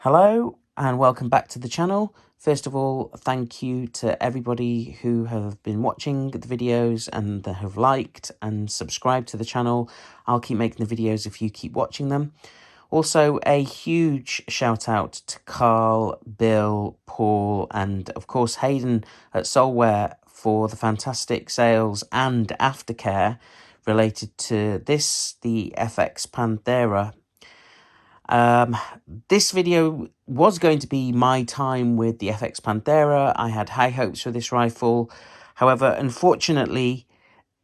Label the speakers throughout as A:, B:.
A: Hello and welcome back to the channel. First of all, thank you to everybody who have been watching the videos and that have liked and subscribed to the channel. I'll keep making the videos if you keep watching them. Also, a huge shout out to Carl, Bill, Paul, and of course Hayden at Solware for the fantastic sales and aftercare related to this, the FX Panthera. This video was going to be my time with the FX Panthera. I had high hopes for this rifle. However, unfortunately,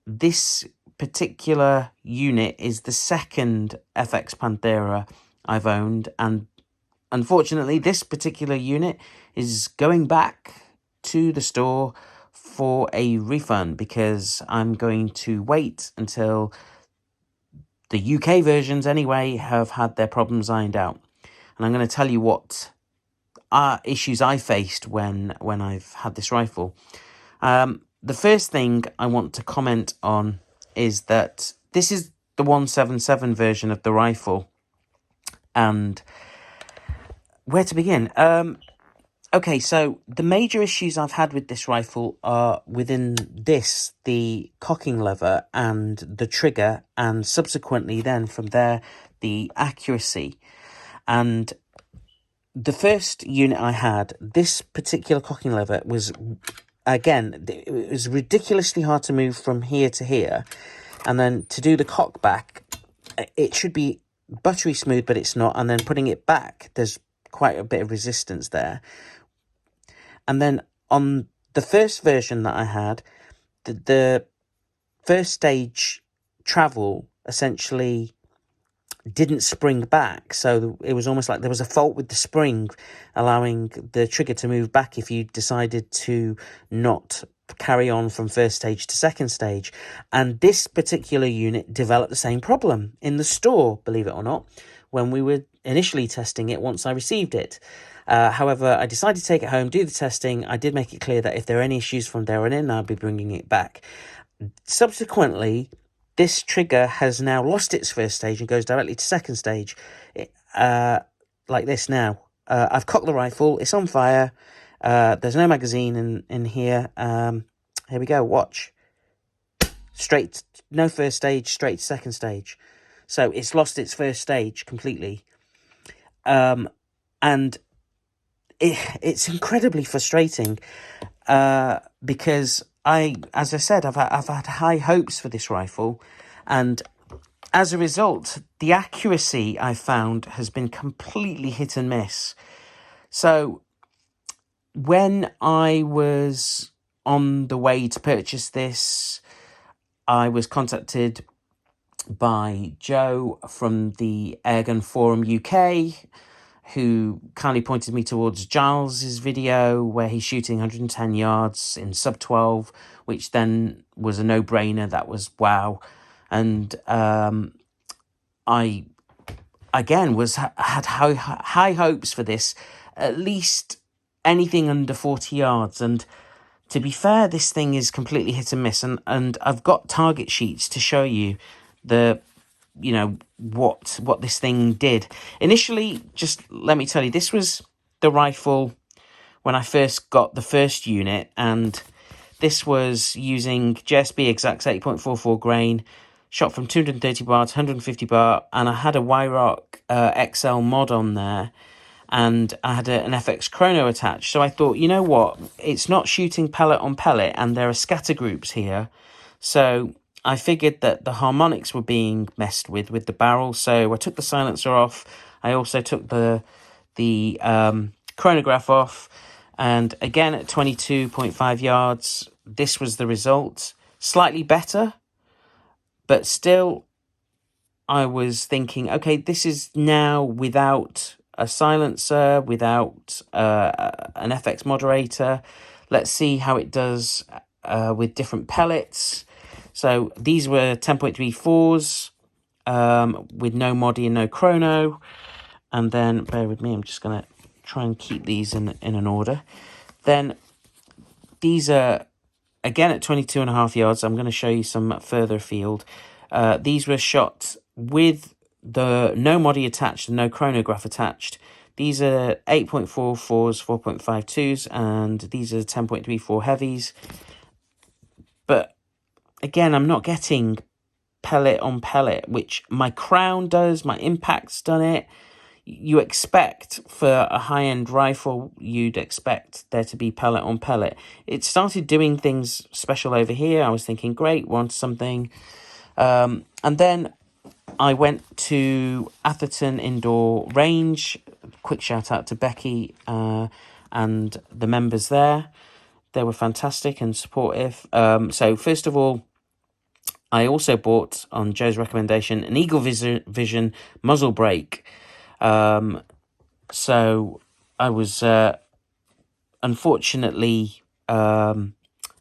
A: this particular unit is the second FX Panthera I've owned, and unfortunately this particular unit is going back to the store for a refund because I'm going to wait until the UK versions anyway have had their problems ironed out. And I'm going to tell you what issues I faced when I've had this rifle. The first thing I want to comment on is that this is the 177 version of the rifle. And where to begin? Okay, so the major issues I've had with this rifle are within this, the cocking lever and the trigger, and subsequently then from there, the accuracy. And the first unit I had, this particular cocking lever was, again, it was ridiculously hard to move from here to here. And then to do the cock back, it should be buttery smooth, but it's not. And then putting it back, there's quite a bit of resistance there. And then on the first version that I had, the first stage travel essentially didn't spring back. So it was almost like there was a fault with the spring, allowing the trigger to move back if you decided to not carry on from first stage to second stage. And this particular unit developed the same problem in the store, believe it or not, when we were initially testing it once I received it. However, I decided to take it home, do the testing. I did make it clear that if there are any issues from there on in, I'll be bringing it back. Subsequently, this trigger has now lost its first stage and goes directly to second stage, like this now. I've cocked the rifle. It's on fire. There's no magazine in here. Here we go. Watch. Straight, no first stage, straight to second stage. So it's lost its first stage completely. And it's incredibly frustrating because as I said, I've had high hopes for this rifle, and as a result, the accuracy I found has been completely hit and miss. So when I was on the way to purchase this, I was contacted by Joe from the Airgun Forum UK, who kindly pointed me towards Giles's video where he's shooting 110 yards in sub 12, which then was a no-brainer. That was wow. And I again had high hopes for this, at least anything under 40 yards. And to be fair, this thing is completely hit and miss. And I've got target sheets to show you what this thing did. Initially, just let me tell you, this was the rifle when I first got the first unit, and this was using JSB Exacts 8.44 grain, shot from 230 bar to 150 bar, and I had a YROC XL mod on there, and I had an FX chrono attached. So I thought, you know what, it's not shooting pellet on pellet, and there are scatter groups here, so I figured that the harmonics were being messed with the barrel, so I took the silencer off. I also took the chronograph off, and again at 22.5 yards, this was the result. Slightly better, but still I was thinking, okay, this is now without a silencer, without an FX moderator. Let's see how it does with different pellets. So these were 10.34s with no modi and no chrono. And then, bear with me, I'm just going to try and keep these in an order. Then these are, again, at 22.5 yards. I'm going to show you some further afield. These were shot with the no modi attached and no chronograph attached. These are 8.44s, 4.52s, and these are 10.34 heavies. But again, I'm not getting pellet on pellet, which my Crown does, my Impact's done it. You expect for a high-end rifle, you'd expect there to be pellet on pellet. It started doing things special over here. I was thinking, great, want something. And then I went to Atherton Indoor Range. Quick shout out to Becky and the members there. They were fantastic and supportive. So first of all, I also bought, on Joe's recommendation, an Eagle Vision muzzle brake. So I was unfortunately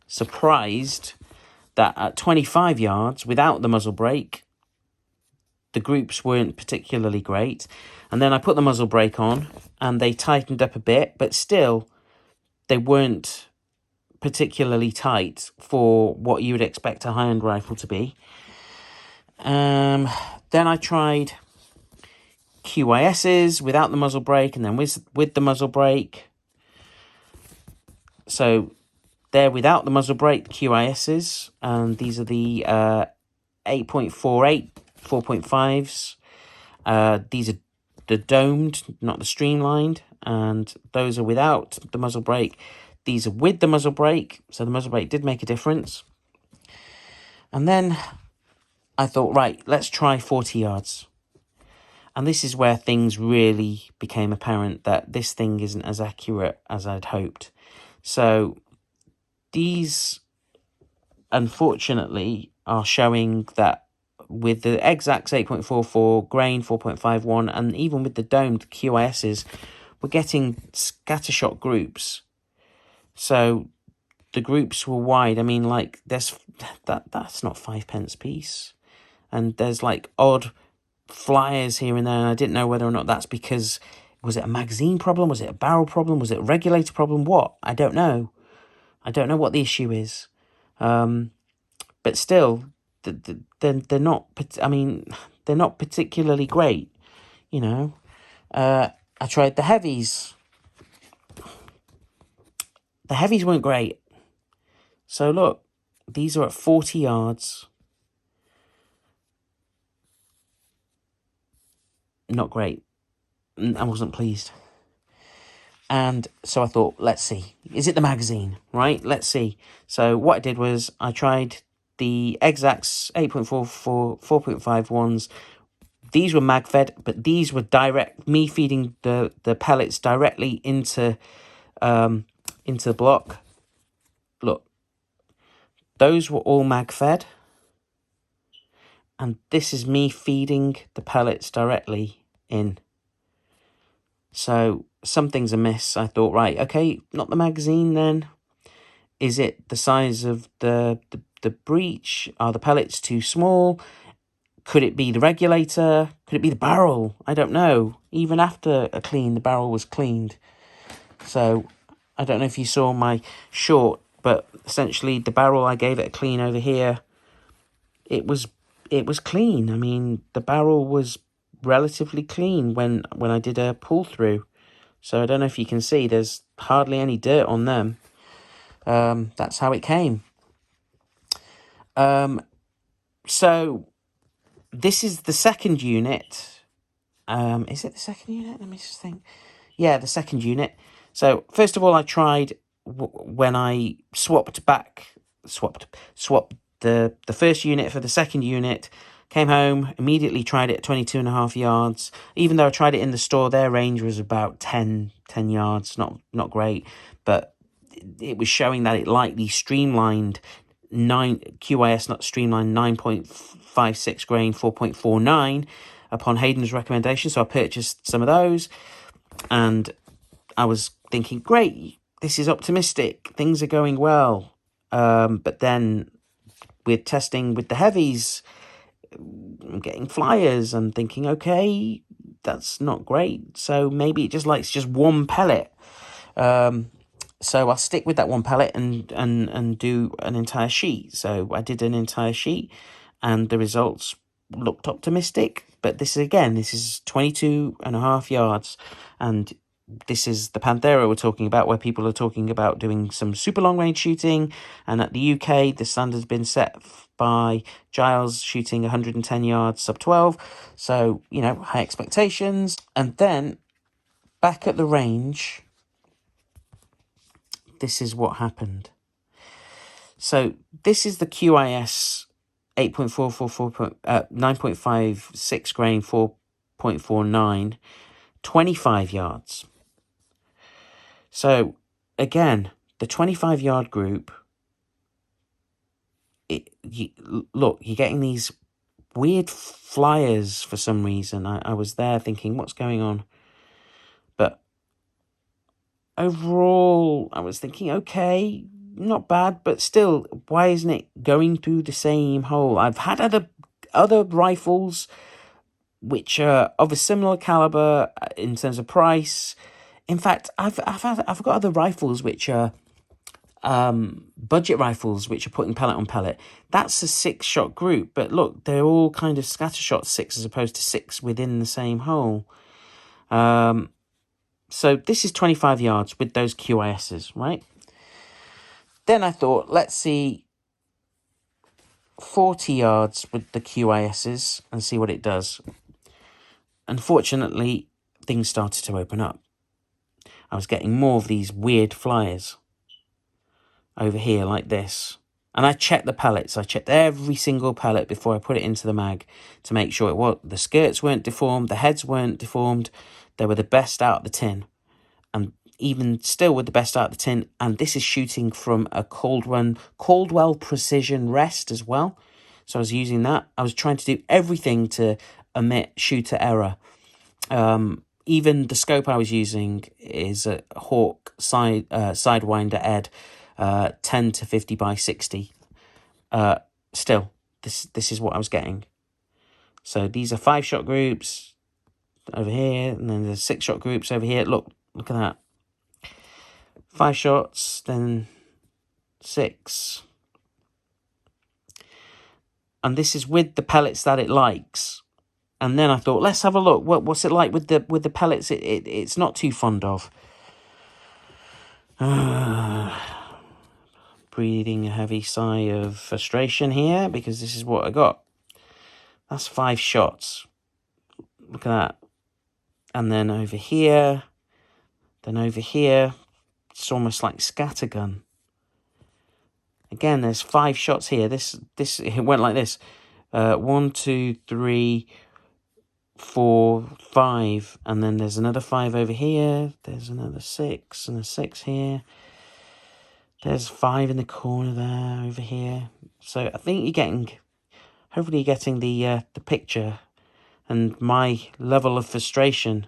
A: surprised that at 25 yards, without the muzzle brake, the groups weren't particularly great. And then I put the muzzle brake on and they tightened up a bit, but still they weren't particularly tight for what you would expect a high-end rifle to be. Then I tried QISs without the muzzle brake and then with the muzzle brake. So they're without the muzzle brake, QISs, and these are the 8.48 4.5s. These are the domed, not the streamlined, and those are without the muzzle brake. These are with the muzzle brake, so the muzzle brake did make a difference. And then I thought, right, let's try 40 yards. And this is where things really became apparent that this thing isn't as accurate as I'd hoped. So these, unfortunately, are showing that with the exacts 8.44, grain 4.51, and even with the domed QISs, we're getting scattershot groups. So the groups were wide. I mean, like, there's that's not 5p piece. And there's like odd flyers here and there, and I didn't know whether or not that's because, was it a magazine problem? Was it a barrel problem? Was it a regulator problem? What? I don't know. I don't know what the issue is. But still, they're not, I mean, they're not particularly great, you know. I tried the heavies. The heavies weren't great. So look, these are at 40 yards. Not great. I wasn't pleased. And so I thought, let's see. Is it the magazine, right? Let's see. So what I did was I tried the exacts 8.44, 4.5 ones. These were mag-fed, but these were direct, me feeding the pellets directly into the block. Look, those were all mag-fed. And this is me feeding the pellets directly in. So something's amiss. I thought, right, okay, not the magazine then. Is it the size of the breech? Are the pellets too small? Could it be the regulator? Could it be the barrel? I don't know. Even after a clean, the barrel was cleaned. So I don't know if you saw my short, but essentially the barrel, I gave it a clean over here. It was clean. I mean, the barrel was relatively clean when I did a pull through. So I don't know if you can see, there's hardly any dirt on them. That's how it came. So this is the second unit. Is it the second unit? Let me just think. Yeah, the second unit. So first of all, I tried when I swapped the first unit for the second unit. Came home, immediately tried it at 22.5 yards. Even though I tried it in the store, their range was about 10 yards. Not great, but it was showing that it lightly streamlined 9 QIS, not streamlined 9.56 grain, 4.49 upon Hayden's recommendation. So I purchased some of those, and I was thinking, great, this is optimistic. Things are going well. But then with testing with the heavies, I'm getting flyers. I'm thinking, okay, that's not great. So maybe it just likes just one pellet. So I'll stick with that one pellet and do an entire sheet. So I did an entire sheet, and the results looked optimistic, but this is 22.5 yards, and this is the Panthera we're talking about, where people are talking about doing some super long range shooting. And at the UK, the standard's been set by Giles shooting 110 yards sub 12, so high expectations. And then back at the range, this is what happened. So this is the QIS 8.444, 9.56 grain, 4.49, 25 yards. So again, the 25-yard group, look, you're getting these weird flyers for some reason. I was there thinking, what's going on? But overall, I was thinking, okay, not bad, but still, why isn't it going through the same hole? I've had other rifles which are of a similar caliber in terms of price. In fact, I've got other rifles which are budget rifles which are putting pellet on pellet. That's a 6-shot group, but look, they're all kind of scattershot 6 as opposed to 6 within the same hole. So this is 25 yards with those QISs, right? Then I thought, let's see 40 yards with the QISs and see what it does. Unfortunately, things started to open up. I was getting more of these weird flyers over here like this. And I checked the pellets. I checked every single pellet before I put it into the mag to make sure the skirts weren't deformed, the heads weren't deformed. They were the best out of the tin. And even still with the best out of the tin. And this is shooting from a Caldwell Precision Rest as well. So I was using that. I was trying to do everything to omit shooter error. Even the scope I was using is a Hawk Sidewinder Ed 10 to 50 by 60. Still, this is what I was getting. So these are 5-shot groups over here, and then there's 6-shot groups over here. Look at that. 5 shots, then 6. And this is with the pellets that it likes. And then I thought, let's have a look. What's it like with the pellets it's not too fond of. Breathing a heavy sigh of frustration here, because this is what I got. That's 5 shots. Look at that. And then over here, it's almost like scattergun. Again, there's 5 shots here. This it went like this. 1, 2, 3, 4, 5, and then there's another 5 over here. There's another 6 and a 6 here. There's 5 in the corner there over here. So I think hopefully you're getting the picture and my level of frustration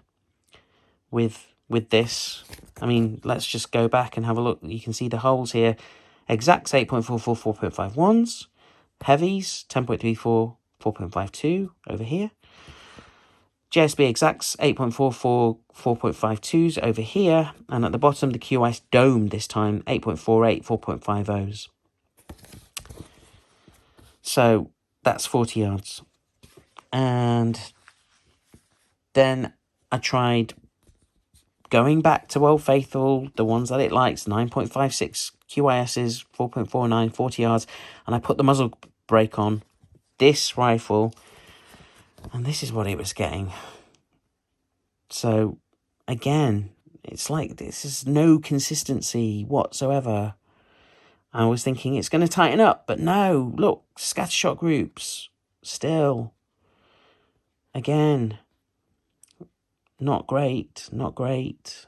A: with this. I mean, let's just go back and have a look. You can see the holes here. Exacts 8.44, 4.51s. Heavies 10.34, 4.52 over here. JSB exacts 8.44, 4.52s over here. And at the bottom, the QS Dome this time, 8.48, 4.50s. So that's 40 yards. And then I tried going back to Old Faithful, the ones that it likes, 9.56 QISs, 4.49, 40 yards. And I put the muzzle brake on this rifle. And this is what it was getting. So, again, it's like this is no consistency whatsoever. I was thinking it's going to tighten up, but no, look, scattershot groups, still. Again, not great, not great,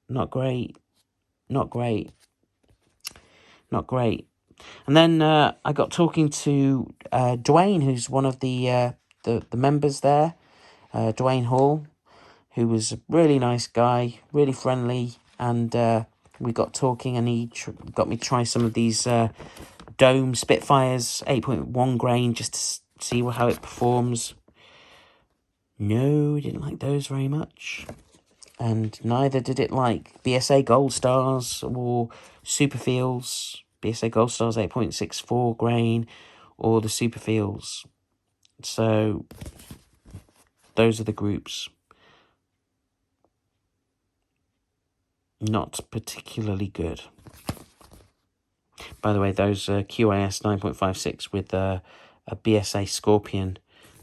A: not great, not great, not great. And then I got talking to Dwayne, who's one of the members there, Dwayne Hall, who was a really nice guy, really friendly, and we got talking, and he got me to try some of these Dome Spitfires, 8.1 grain, just to see how it performs. No, didn't like those very much. And neither did it like BSA Gold Stars or Superfields. BSA Gold Stars 8.64 grain, or the Superfields. So those are the groups. Not particularly good. By the way, those QIS 9.56 with a BSA Scorpion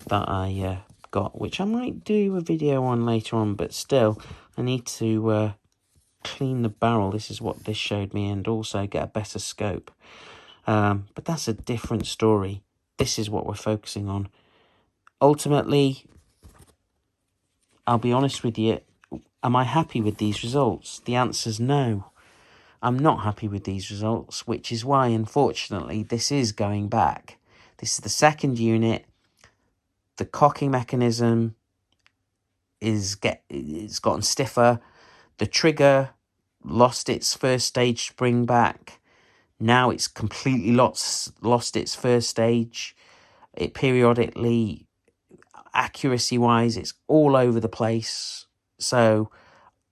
A: that I got, which I might do a video on later on, but still, I need to clean the barrel. This is what this showed me, and also get a better scope. But that's a different story. This is what we're focusing on. Ultimately, I'll be honest with you, am I happy with these results? The answer's no. I'm not happy with these results, which is why, unfortunately, this is going back. This is the second unit. The cocking mechanism it's gotten stiffer. The trigger lost its first stage spring back. Now it's completely lost its first stage. It periodically, accuracy-wise, it's all over the place. So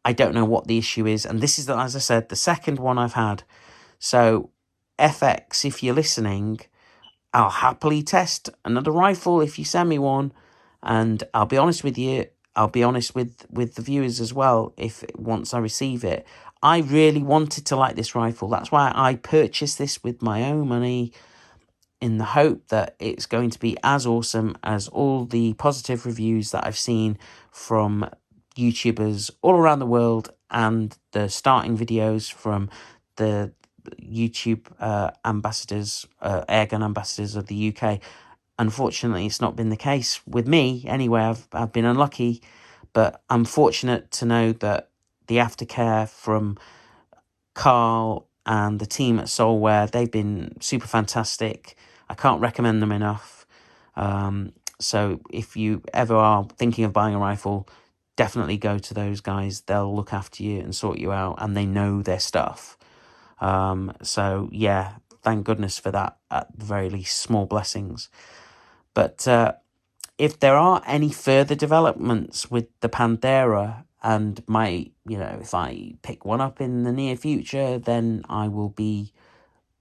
A: I don't know what the issue is. And this is, as I said, the second one I've had. So FX, if you're listening, I'll happily test another rifle if you send me one. And I'll be honest with you, I'll be honest with the viewers as well, once I receive it. I really wanted to like this rifle. That's why I purchased this with my own money, in the hope that it's going to be as awesome as all the positive reviews that I've seen from YouTubers all around the world, and the starting videos from the YouTube ambassadors, Airgun ambassadors of the UK. Unfortunately, it's not been the case with me. Anyway, I've been unlucky, but I'm fortunate to know that the aftercare from Carl and the team at Soulware, they've been super fantastic. I can't recommend them enough. So if you ever are thinking of buying a rifle, definitely go to those guys. They'll look after you and sort you out, and they know their stuff. So yeah, thank goodness for that, at the very least. Small blessings. But if there are any further developments with the Panthera, and if I pick one up in the near future, then I will be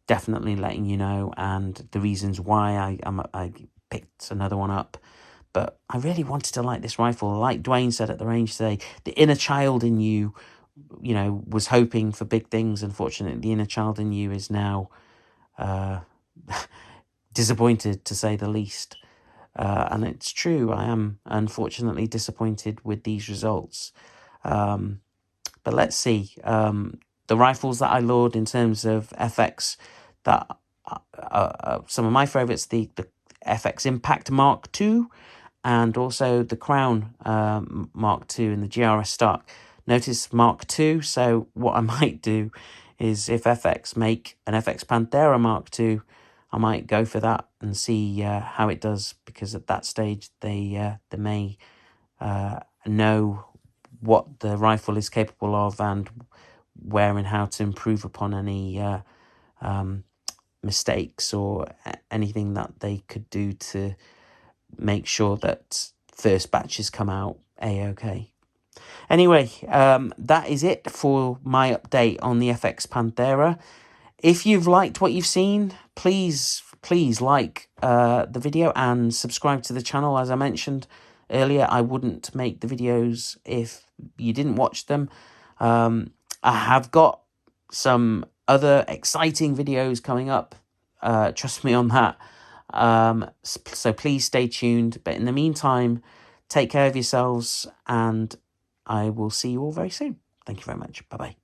A: definitely letting you know, and the reasons why I picked another one up. But I really wanted to like this rifle. Like Dwayne said at the range today, the inner child in you, was hoping for big things. Unfortunately, the inner child in you is now disappointed, to say the least. And it's true, I am unfortunately disappointed with these results. But let's see. The rifles that I lured in terms of FX, that some of my favourites, the FX Impact Mark II, and also the Crown Mark II and the GRS Stark. Notice Mark II, so what I might do is, if FX make an FX Panthera Mark II, I might go for that and see how it does, because at that stage they may know what the rifle is capable of, and where and how to improve upon any mistakes or anything that they could do to make sure that first batches come out a-okay. Anyway, that is it for my update on the FX Panthera. If you've liked what you've seen, please like the video and subscribe to the channel. As I mentioned earlier, I wouldn't make the videos if you didn't watch them. I have got some other exciting videos coming up. Trust me on that. So please stay tuned. But in the meantime, take care of yourselves, and I will see you all very soon. Thank you very much. Bye-bye.